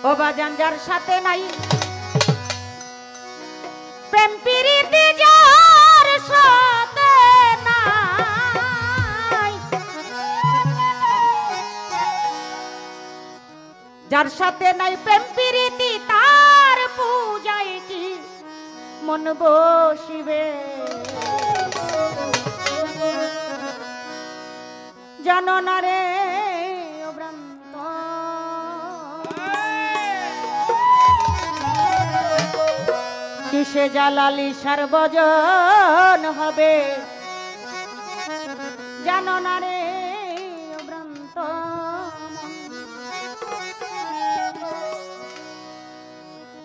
ও বাজান যার সাথে নাই প্রেম প্রীতি যার সাথে নাই, যার সাথে নাই প্রেম প্রীতি তার পূজায় কি মন বসিবে জানো না রে ভ্রান্ত কিসে জালালি সার্বজন হবে জানো না রে ভ্রান্ত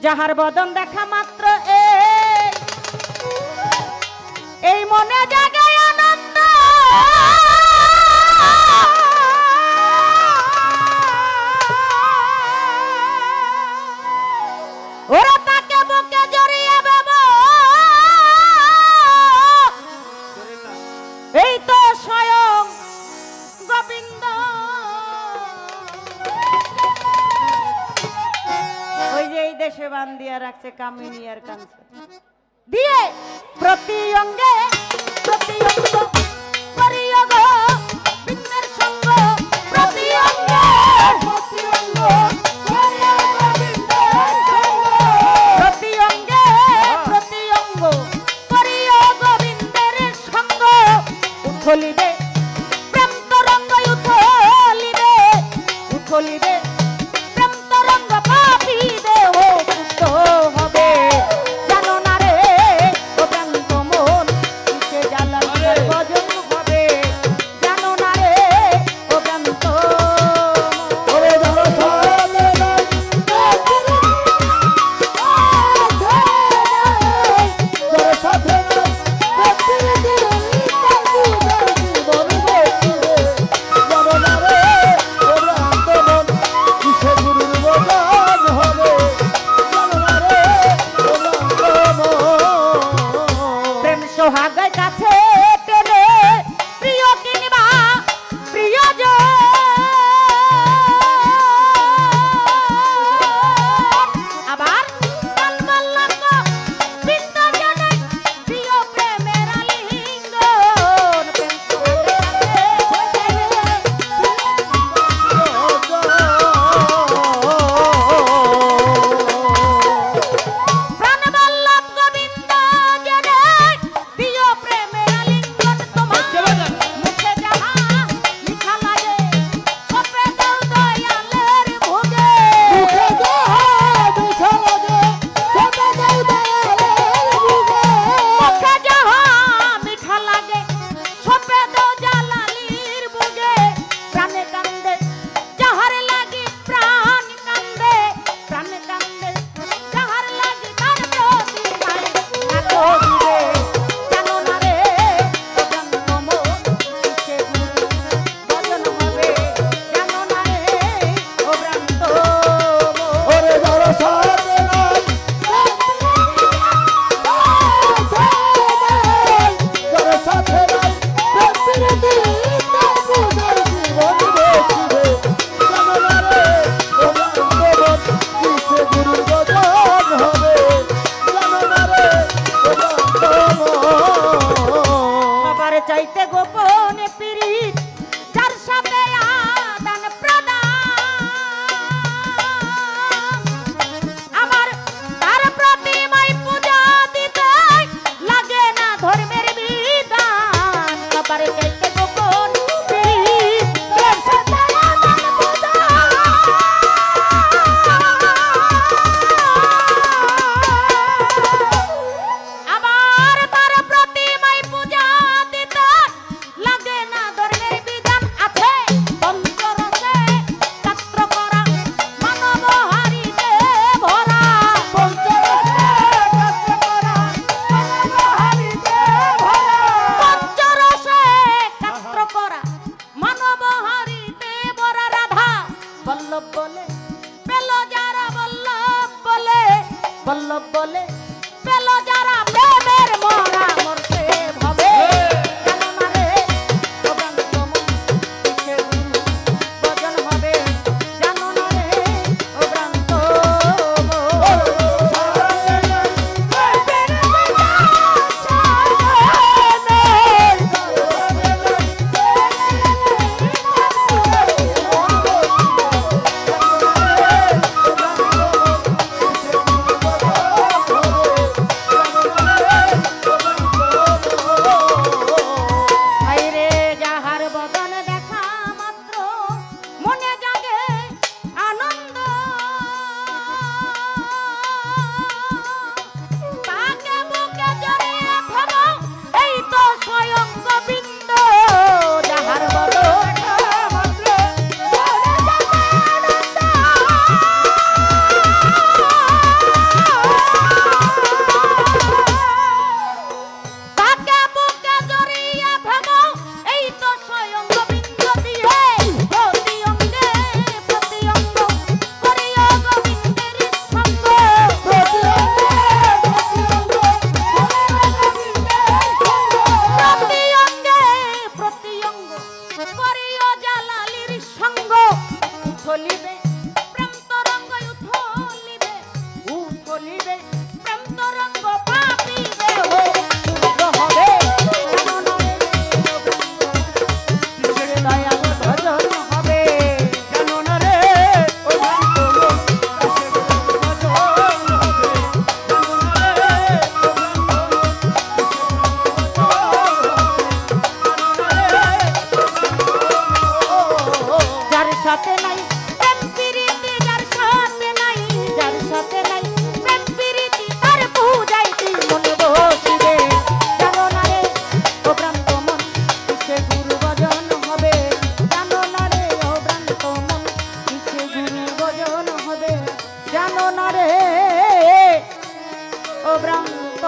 যাহার বদন দেখা মাত্র এই মনে জাগায় আনন্দ ওরা তাকে বুকে জড়িয়ে বাবা এই তো স্বয়ং গোবিন্দ ওই যে এই দেশে বান্ধিয়া রাখছে কামিনী আর কাঞ্চন দিয়ে প্রতি অঙ্গে প্রতি অঙ্গ করিও গো বিন্দের সঙ্গ প্রতি অঙ্গে প্রতি অঙ্গ করিও গো বিন্দের সঙ্গ প্রতি অঙ্গে প্রতি অঙ্গ করিও গোবিন্দের সঙ্গ উথলিবে প্রেম তরঙ্গ উথলিবে উথলিবে প্রেম তরঙ্গ পাপিবে ও মুক্ত হবে জানো না রে ও প্রান্ত মন কিসে জ্বালার ভজন হবে জানো না রে ও প্রান্ত ওরে ধরো সালে নাই তোর সাথে নাই প্রকৃতি জীবন বসিবে জানো না রে ও প্রান্ত মন কিসে গুরুর ভজন হবে জানো না রে ও প্রান্ত মন প্রেম সোহাগ কাছে টেনে প্রিয় কিনবা প্রিয়জন আবার কাল বললাম গো বিন্দজনে প্রিয় প্রেমের আলিঙ্গন প্রেম সোহাগ প্রাণ বল্লভ গোবিন্দ জনে প্রিয় প্রেমের আলিঙ্গন তোমার মুখে যাহা মিঠা লাগে সপে দাও দয়ালের ভোগে মুখে যাহা মিঠা লাগে সপে দাও দয়ালের ভোগে মুখে যাহা মিঠা লাগে সপে দাও জালালির ভোগে প্রাণে কান্দে যাহার লাগি প্রাণ কান্দে প্রাণে কান্দে যাহার লাগি তার প্রতি নাই এত দিবে জানো না রে ও প্রান্ত মন কিসে গুরু ভজন হবে জানো না রে ও প্রান্ত ওরে ধরো সাথে নাই ধরো সাথে নাই প্রকৃতি তার পূজার জীবন বসিবে জানো না রে ও প্রান্ত মন কিসে গুরুর ভজন হবে জানো না রে ও প্রান্ত মন সবার চাইতে গোপনে পীড়িত যার সাথে আদান প্রদান আমার তার প্রতিমায় পূজা দিতে লাগে না ধর্মের বিধান সবার চাইতে গোপন পীড়িত যার সাথে আদান প্রদান আবার তার প্রতিমায় পূজা দিতে লাগে না ধর্মের বিধান আছে পঞ্চরসে কাত্র করা মানব হারিতে ভরা পঞ্চরসে কাত্র করা মানব হারিতে ভরা পঞ্চরসে কাত্র করা মানব হারিতে ভরা রাধা বল্লভ বলে পেল যারা বল্লভ বলে বল্লভ বলে পেল যারা প্রেমের মরা মরতে ভাবে জানো না রে ও প্রান্ত মন কিসে গুরু ভজন হবে জানো না রে ও প্রান্ত জানো না রে ও ভ্রান্ত